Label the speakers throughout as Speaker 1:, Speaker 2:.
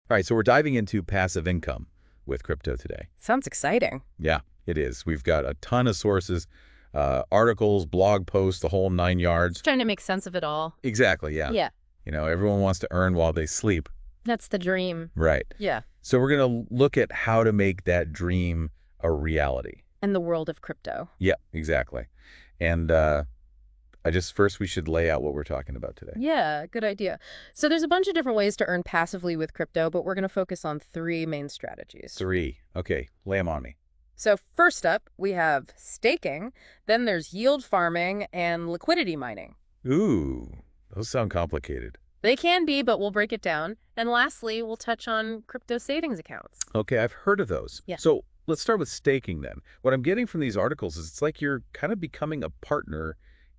Speaker 1: All right, so we're diving into passive income with crypto today.
Speaker 2: Sounds exciting.
Speaker 1: Yeah, it is. We've got a ton of sources, articles, blog posts, the whole 9 yards.
Speaker 2: Trying to make sense of it all.
Speaker 1: Exactly, yeah.
Speaker 2: Yeah,
Speaker 1: Everyone wants to earn while they sleep.
Speaker 2: that's the dream.
Speaker 1: Right.
Speaker 2: Yeah.
Speaker 1: So we're going to look at how to make that dream a reality.
Speaker 2: And the world of crypto.
Speaker 1: Yeah, exactly. And first we should lay out what we're talking about today.
Speaker 2: Yeah, good idea. So there's a bunch of different ways to earn passively with crypto, but we're going to focus on 3 main strategies.
Speaker 1: 3. Okay, lay them on me.
Speaker 2: So first up, we have staking, then there's yield farming and liquidity mining.
Speaker 1: Ooh, those sound complicated.
Speaker 2: They can be, but we'll break it down. And lastly, we'll touch on crypto savings accounts.
Speaker 1: Okay, I've heard of those.
Speaker 2: Yeah.
Speaker 1: So let's start with staking then. What I'm getting from these articles is it's like you're kind of becoming a partner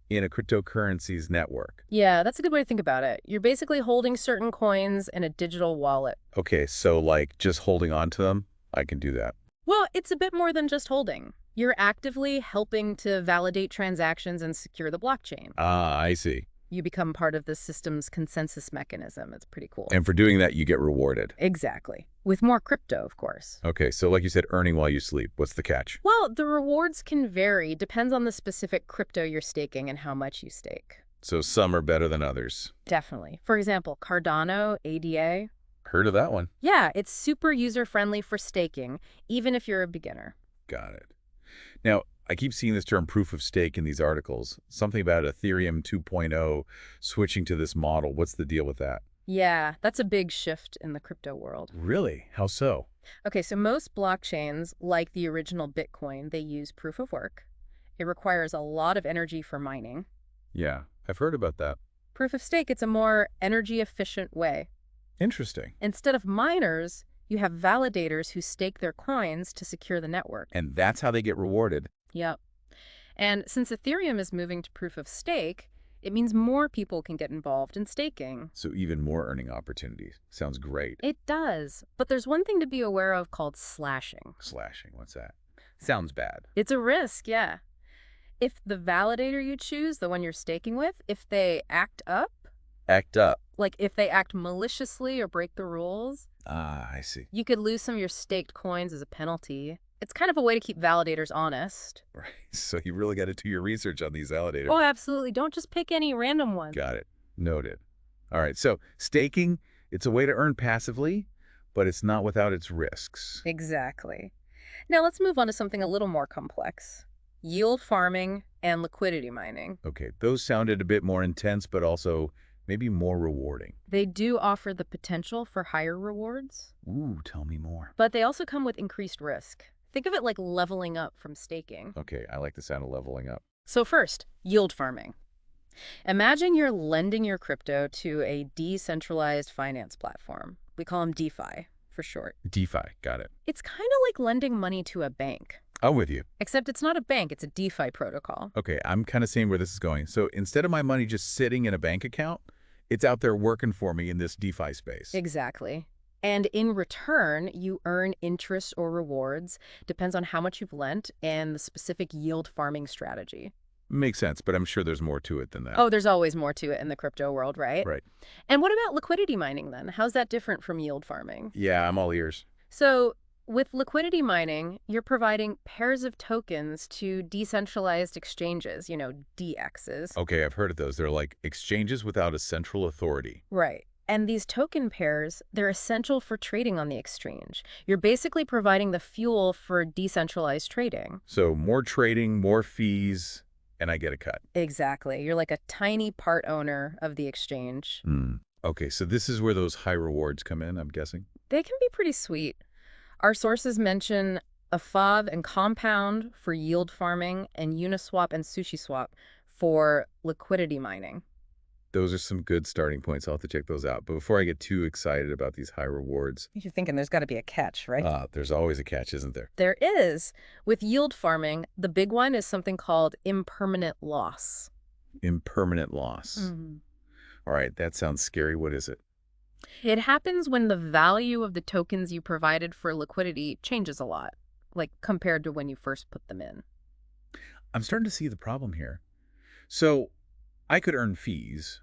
Speaker 1: in a cryptocurrencies network.
Speaker 2: Yeah, that's a good way to think about it. You're basically holding certain coins in a digital wallet.
Speaker 1: Okay, so like just holding on to them, I can do that.
Speaker 2: Well, it's a bit more than just holding. You're actively helping to validate transactions and secure the blockchain.
Speaker 1: Ah, I see.
Speaker 2: You become part of the system's consensus mechanism. It's pretty cool.
Speaker 1: And for doing that, you get rewarded.
Speaker 2: Exactly. With more crypto, of course.
Speaker 1: Okay, so like you said, earning while you sleep. What's the catch?
Speaker 2: Well, the rewards can vary. Depends on the specific crypto you're staking and how much you stake.
Speaker 1: So some are better than others.
Speaker 2: Definitely. For example, Cardano, ADA.
Speaker 1: Heard of that one.
Speaker 2: Yeah, it's super user-friendly for staking, even if you're a beginner.
Speaker 1: Got it. Now, I keep seeing this term proof of stake in these articles. Something about Ethereum 2.0 switching to this model. What's the deal with that?
Speaker 2: Yeah, that's a big shift in the crypto world.
Speaker 1: Really? How so?
Speaker 2: Okay, so most blockchains, like the original Bitcoin, they use proof of work. It requires a lot of energy for mining.
Speaker 1: Yeah, I've heard about that.
Speaker 2: Proof of stake, it's a more energy-efficient way.
Speaker 1: Interesting.
Speaker 2: Instead of miners, you have validators who stake their coins to secure the network.
Speaker 1: And that's how they get rewarded.
Speaker 2: Yep. And since Ethereum is moving to proof of stake, it means more people can get involved in staking.
Speaker 1: So even more earning opportunities. Sounds great.
Speaker 2: It does. But there's one thing to be aware of called slashing.
Speaker 1: Slashing, what's that? Sounds bad.
Speaker 2: It's a risk, yeah. If the validator you choose, the one you're staking with, if they act up,
Speaker 1: Act up.
Speaker 2: like if they act maliciously or break the rules,
Speaker 1: Ah, I see.
Speaker 2: you could lose some of your staked coins as a penalty. It's kind of a way to keep validators honest.
Speaker 1: Right. So you really got to do your research on these validators.
Speaker 2: Oh, absolutely. Don't just pick any random one.
Speaker 1: Got it. Noted. All right. So staking, it's a way to earn passively, but it's not without its risks.
Speaker 2: Exactly. Now let's move on to something a little more complex. Yield farming and liquidity mining.
Speaker 1: Okay. Those sounded a bit more intense, but also maybe more rewarding.
Speaker 2: They do offer the potential for higher rewards,
Speaker 1: Ooh, tell me more.
Speaker 2: but they also come with increased risk. Think of it like leveling up from staking.
Speaker 1: Okay. I like the sound of leveling up.
Speaker 2: So first, yield farming. Imagine you're lending your crypto to a decentralized finance platform. We call them DeFi for short.
Speaker 1: DeFi. Got it.
Speaker 2: It's kind of like lending money to a bank,
Speaker 1: I'm with you.
Speaker 2: except it's not a bank, it's a DeFi protocol.
Speaker 1: Okay. I'm kind of seeing where this is going. So instead of my money just sitting in a bank account, it's out there working for me in this DeFi space.
Speaker 2: Exactly. And in return, you earn interest or rewards, depends on how much you've lent and the specific yield farming strategy.
Speaker 1: Makes sense, but I'm sure there's more to it than that.
Speaker 2: Oh, there's always more to it in the crypto world, right?
Speaker 1: Right.
Speaker 2: And what about liquidity mining then? How's that different from yield farming?
Speaker 1: Yeah, I'm all ears.
Speaker 2: So with liquidity mining, you're providing pairs of tokens to decentralized exchanges, DEXs.
Speaker 1: Okay, I've heard of those. They're like exchanges without a central authority.
Speaker 2: Right. And these token pairs, they're essential for trading on the exchange. You're basically providing the fuel for decentralized trading.
Speaker 1: So more trading, more fees, and I get a cut.
Speaker 2: Exactly. You're like a tiny part owner of the exchange.
Speaker 1: Okay, so this is where those high rewards come in, I'm guessing?
Speaker 2: They can be pretty sweet. Our sources mention AFAV and Compound for yield farming and Uniswap and SushiSwap for liquidity mining.
Speaker 1: Those are some good starting points. I'll have to check those out. But before I get too excited about these high rewards,
Speaker 2: You're thinking there's got to be a catch, right?
Speaker 1: there's always a catch, isn't there?
Speaker 2: There is. With yield farming, the big one is something called impermanent loss.
Speaker 1: Impermanent loss. All right, that sounds scary. What is it?
Speaker 2: It happens when the value of the tokens you provided for liquidity changes a lot, like compared to when you first put them in.
Speaker 1: I'm starting to see the problem here. So I could earn fees,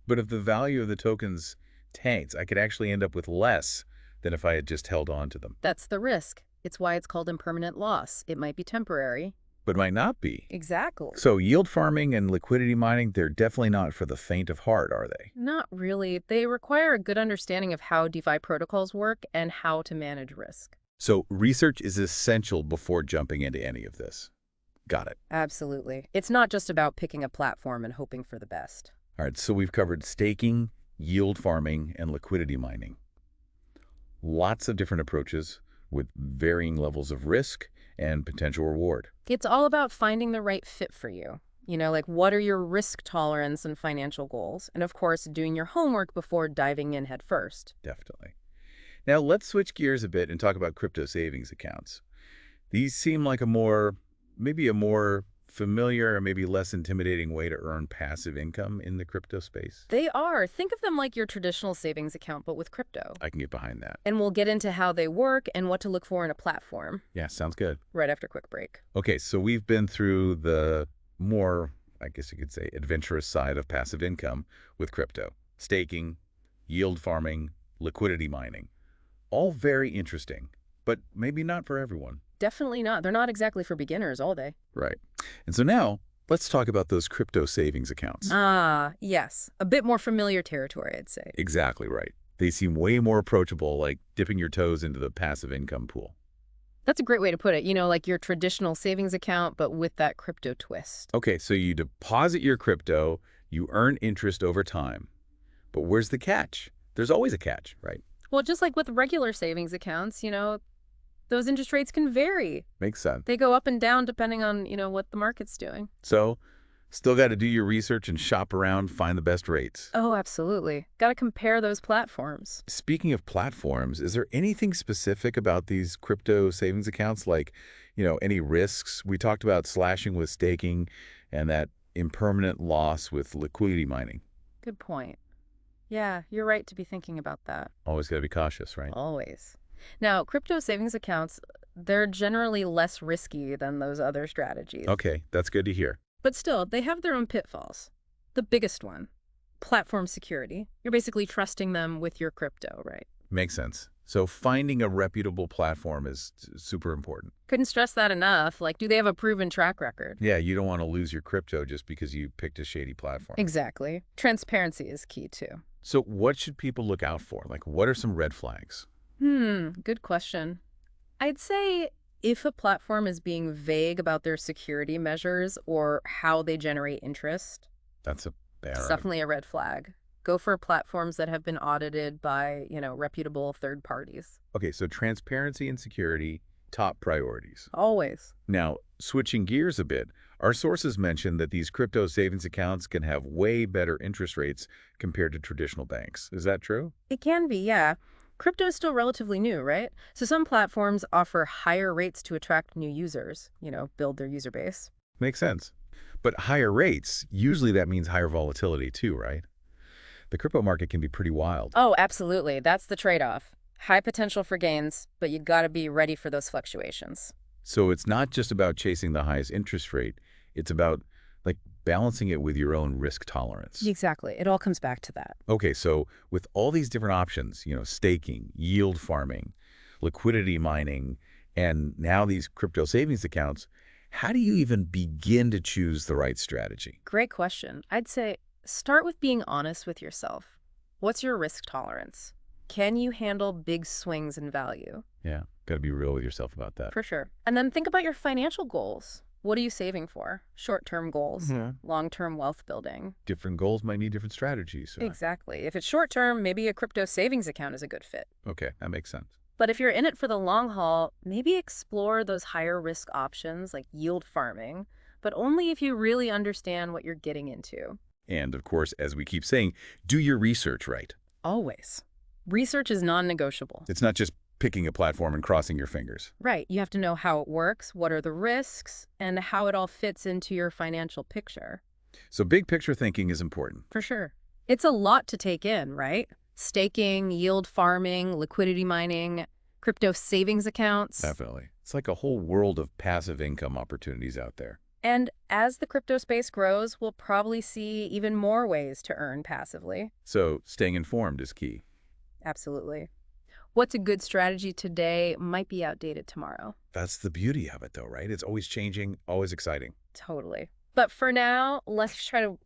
Speaker 1: but if the value of the tokens tanks, I could actually end up with less than if I had just held on to them.
Speaker 2: That's the risk. It's why it's called impermanent loss. It might be temporary.
Speaker 1: But might not be.
Speaker 2: Exactly.
Speaker 1: So yield farming and liquidity mining, they're definitely not for the faint of heart, are they?
Speaker 2: Not really. They require a good understanding of how DeFi protocols work and how to manage risk.
Speaker 1: So research is essential before jumping into any of this. Got it.
Speaker 2: Absolutely. It's not just about picking a platform and hoping for the best.
Speaker 1: All right, so we've covered staking, yield farming, and liquidity mining. Lots of different approaches with varying levels of risk and potential reward.
Speaker 2: It's all about finding the right fit for you. Like what are your risk tolerance and financial goals? And of course, doing your homework before diving in head first.
Speaker 1: Definitely. Now let's switch gears a bit and talk about crypto savings accounts. These seem like maybe a more familiar or maybe less intimidating way to earn passive income in the crypto space.
Speaker 2: They are. Think of them like your traditional savings account, but with crypto.
Speaker 1: I can get behind that.
Speaker 2: And we'll get into how they work and what to look for in a platform
Speaker 1: Yeah, sounds good.
Speaker 2: right after a quick break.
Speaker 1: Okay, so we've been through the more, I guess you could say, adventurous side of passive income with crypto. Staking, yield farming, liquidity mining. All very interesting, but maybe not for everyone.
Speaker 2: Definitely not. They're not exactly for beginners, are they?
Speaker 1: Right. And so now, let's talk about those crypto savings accounts.
Speaker 2: Ah, yes. A bit more familiar territory, I'd say.
Speaker 1: Exactly right. They seem way more approachable, like dipping your toes into the passive income pool.
Speaker 2: That's a great way to put it. Like your traditional savings account, but with that crypto twist.
Speaker 1: Okay, so you deposit your crypto, you earn interest over time. But where's the catch? There's always a catch, right?
Speaker 2: Well, just like with regular savings accounts, those interest rates can vary.
Speaker 1: Makes sense.
Speaker 2: They go up and down depending on, what the market's doing.
Speaker 1: So, still got to do your research and shop around, find the best rates.
Speaker 2: Oh, absolutely. Got to compare those platforms.
Speaker 1: Speaking of platforms, is there anything specific about these crypto savings accounts, like, any risks? We talked about slashing with staking and that impermanent loss with liquidity mining.
Speaker 2: Good point. Yeah, you're right to be thinking about that.
Speaker 1: Always got to be cautious, right?
Speaker 2: Always. Now, crypto savings accounts, they're generally less risky than those other strategies.
Speaker 1: Okay, that's good to hear.
Speaker 2: But still, they have their own pitfalls. The biggest one, platform security. You're basically trusting them with your crypto, right?
Speaker 1: Makes sense. So finding a reputable platform is super important.
Speaker 2: Couldn't stress that enough. Like, do they have a proven track record?
Speaker 1: Yeah, you don't want to lose your crypto just because you picked a shady platform.
Speaker 2: Exactly. Transparency is key, too.
Speaker 1: So what should people look out for? Like, what are some red flags?
Speaker 2: Good question. I'd say if a platform is being vague about their security measures or how they generate interest,
Speaker 1: That's a
Speaker 2: it's
Speaker 1: bad.
Speaker 2: definitely a red flag. Go for platforms that have been audited by, reputable third parties.
Speaker 1: Okay, so transparency and security, top priorities.
Speaker 2: Always.
Speaker 1: Now, switching gears a bit, our sources mention that these crypto savings accounts can have way better interest rates compared to traditional banks. Is that true?
Speaker 2: It can be, yeah. Crypto is still relatively new, right? So some platforms offer higher rates to attract new users, build their user base.
Speaker 1: Makes sense. But higher rates, usually that means higher volatility too, right? The crypto market can be pretty wild.
Speaker 2: Oh, absolutely. That's the trade-off. High potential for gains, but you got to be ready for those fluctuations.
Speaker 1: So it's not just about chasing the highest interest rate. It's about balancing it with your own risk tolerance.
Speaker 2: Exactly. It all comes back to that.
Speaker 1: Okay, so with all these different options, staking, yield farming, liquidity mining, and now these crypto savings accounts, how do you even begin to choose the right strategy?
Speaker 2: Great question. I'd say start with being honest with yourself. What's your risk tolerance? Can you handle big swings in value?
Speaker 1: Yeah, got to be real with yourself about that.
Speaker 2: For sure. And then think about your financial goals. What are you saving for? Short-term goals, long-term wealth building.
Speaker 1: Different goals might need different strategies.
Speaker 2: Exactly. If it's short-term, maybe a crypto savings account is a good fit.
Speaker 1: Okay, that makes sense.
Speaker 2: But if you're in it for the long haul, maybe explore those higher risk options like yield farming, but only if you really understand what you're getting into.
Speaker 1: And of course, as we keep saying, do your research right.
Speaker 2: Always. Research is non-negotiable.
Speaker 1: It's not just picking a platform and crossing your fingers.
Speaker 2: Right. You have to know how it works, what are the risks, and how it all fits into your financial picture.
Speaker 1: So big picture thinking is important.
Speaker 2: For sure. It's a lot to take in, right? Staking, yield farming, liquidity mining, crypto savings accounts.
Speaker 1: Definitely. It's like a whole world of passive income opportunities out there.
Speaker 2: And as the crypto space grows, we'll probably see even more ways to earn passively.
Speaker 1: So staying informed is key.
Speaker 2: Absolutely. What's a good strategy today might be outdated tomorrow.
Speaker 1: That's the beauty of it, though, right? It's always changing, always exciting.
Speaker 2: Totally. But for now, let's try to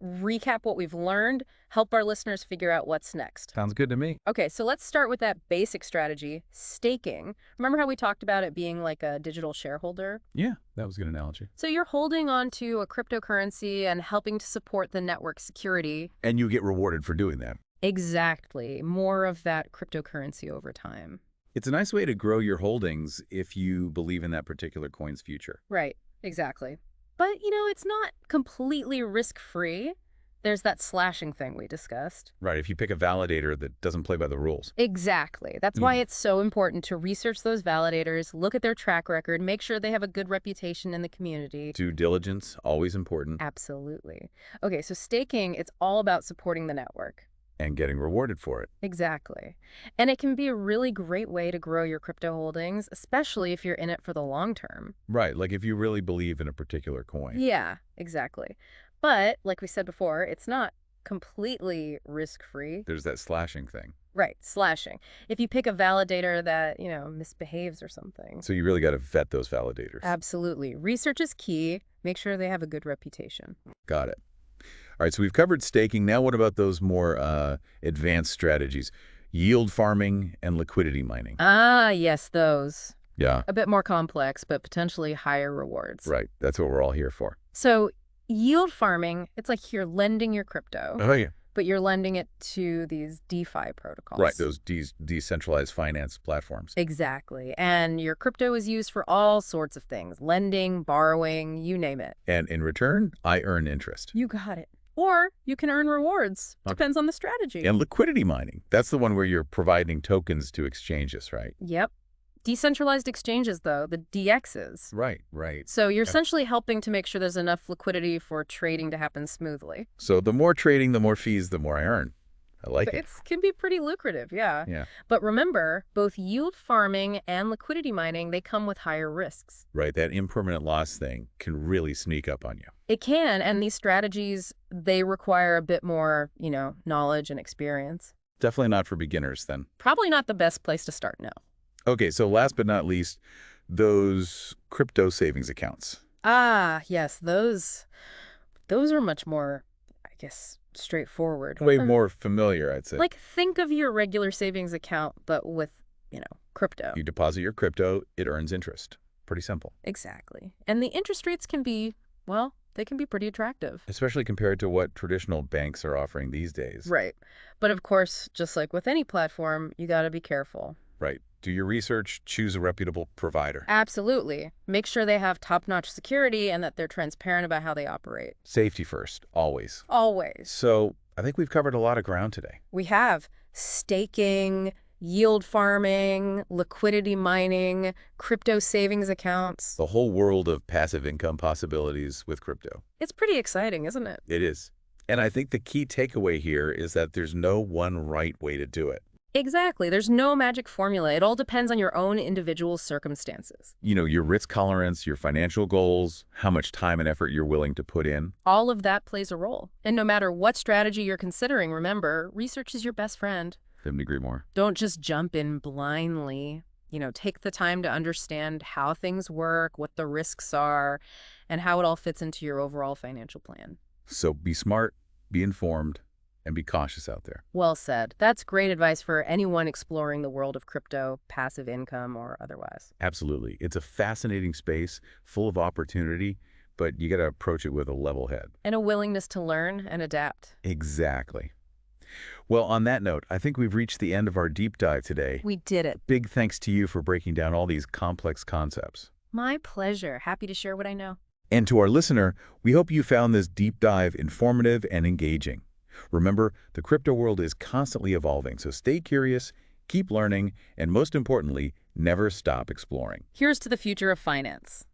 Speaker 2: recap what we've learned, help our listeners figure out what's next.
Speaker 1: Sounds good to me.
Speaker 2: Okay, so let's start with that basic strategy, staking. Remember how we talked about it being like a digital shareholder?
Speaker 1: Yeah, that was a good analogy.
Speaker 2: So you're holding on to a cryptocurrency and helping to support the network security.
Speaker 1: And you get rewarded for doing that.
Speaker 2: Exactly. More of that cryptocurrency over time.
Speaker 1: It's a nice way to grow your holdings if you believe in that particular coin's future.
Speaker 2: Right, exactly. But, it's not completely risk-free. There's that slashing thing we discussed.
Speaker 1: Right, if you pick a validator that doesn't play by the rules.
Speaker 2: Exactly. That's why it's so important to research those validators, look at their track record, make sure they have a good reputation in the community.
Speaker 1: Due diligence, always important.
Speaker 2: Absolutely. Okay, so staking, it's all about supporting the network.
Speaker 1: And getting rewarded for it.
Speaker 2: Exactly. And it can be a really great way to grow your crypto holdings, especially if you're in it for the long term.
Speaker 1: Right, like if you really believe in a particular coin.
Speaker 2: Yeah, exactly. But, like we said before, it's not completely risk-free.
Speaker 1: There's that slashing thing.
Speaker 2: Right, slashing. If you pick a validator that, misbehaves or something.
Speaker 1: So you really got to vet those validators.
Speaker 2: Absolutely. Research is key. Make sure they have a good reputation.
Speaker 1: Got it. All right, so we've covered staking. Now what about those more advanced strategies? Yield farming and liquidity mining.
Speaker 2: Ah, yes, those.
Speaker 1: Yeah,
Speaker 2: A bit more complex, but potentially higher rewards.
Speaker 1: right. That's what we're all here for.
Speaker 2: So yield farming, it's like you're lending your crypto,
Speaker 1: Oh, yeah.
Speaker 2: but you're lending it to these DeFi protocols.
Speaker 1: Right, those decentralized finance platforms.
Speaker 2: Exactly. And your crypto is used for all sorts of things, lending, borrowing, you name it.
Speaker 1: And in return, I earn interest.
Speaker 2: You got it. Or you can earn rewards. Depends on the strategy.
Speaker 1: And liquidity mining, that's the one where you're providing tokens to exchanges, right?
Speaker 2: Yep. Decentralized exchanges, though, the DXs.
Speaker 1: Right, right.
Speaker 2: So you're essentially helping to make sure there's enough liquidity for trading to happen smoothly.
Speaker 1: So the more trading, the more fees, the more I earn. I like it.
Speaker 2: It can be pretty lucrative, yeah.
Speaker 1: Yeah.
Speaker 2: But remember, both yield farming and liquidity mining, they come with higher risks.
Speaker 1: Right, that impermanent loss thing can really sneak up on you.
Speaker 2: It can, and these strategies, they require a bit more, knowledge and experience.
Speaker 1: Definitely not for beginners then.
Speaker 2: Probably not the best place to start, no.
Speaker 1: Okay, so last but not least, those crypto savings accounts.
Speaker 2: Ah, yes, those are much more, I guess, straightforward.
Speaker 1: Way more familiar, I'd say.
Speaker 2: Like, think of your regular savings account, but with, crypto.
Speaker 1: You deposit your crypto, it earns interest. Pretty simple.
Speaker 2: Exactly. And the interest rates can be, well, they can be pretty attractive.
Speaker 1: Especially compared to what traditional banks are offering these days.
Speaker 2: Right. But of course, just like with any platform, you got to be careful.
Speaker 1: Right. Do your research, choose a reputable provider.
Speaker 2: Absolutely. Make sure they have top-notch security and that they're transparent about how they operate.
Speaker 1: Safety first, always.
Speaker 2: Always.
Speaker 1: So I think we've covered a lot of ground today.
Speaker 2: We have staking, yield farming, liquidity mining, crypto savings accounts.
Speaker 1: The whole world of passive income possibilities with crypto.
Speaker 2: It's pretty exciting, isn't it?
Speaker 1: It is. And I think the key takeaway here is that there's no one right way to do it.
Speaker 2: Exactly. There's no magic formula. It all depends on your own individual circumstances.
Speaker 1: Your risk tolerance, your financial goals, how much time and effort you're willing to put in.
Speaker 2: All of that plays a role. And no matter what strategy you're considering, remember, research is your best friend.
Speaker 1: Couldn't agree more.
Speaker 2: Don't just jump in blindly. Take the time to understand how things work, what the risks are, and how it all fits into your overall financial plan.
Speaker 1: So be smart, be informed, and be cautious out there.
Speaker 2: Well said. That's great advice for anyone exploring the world of crypto, passive income, or otherwise.
Speaker 1: Absolutely. It's a fascinating space, full of opportunity, but you got to approach it with a level head.
Speaker 2: And a willingness to learn and adapt.
Speaker 1: Exactly. Well, on that note, I think we've reached the end of our deep dive today.
Speaker 2: We did it.
Speaker 1: Big thanks to you for breaking down all these complex concepts.
Speaker 2: My pleasure. Happy to share what I know.
Speaker 1: And to our listener, we hope you found this deep dive informative and engaging. Remember, the crypto world is constantly evolving, so stay curious, keep learning, and most importantly, never stop exploring.
Speaker 2: Here's to the future of finance.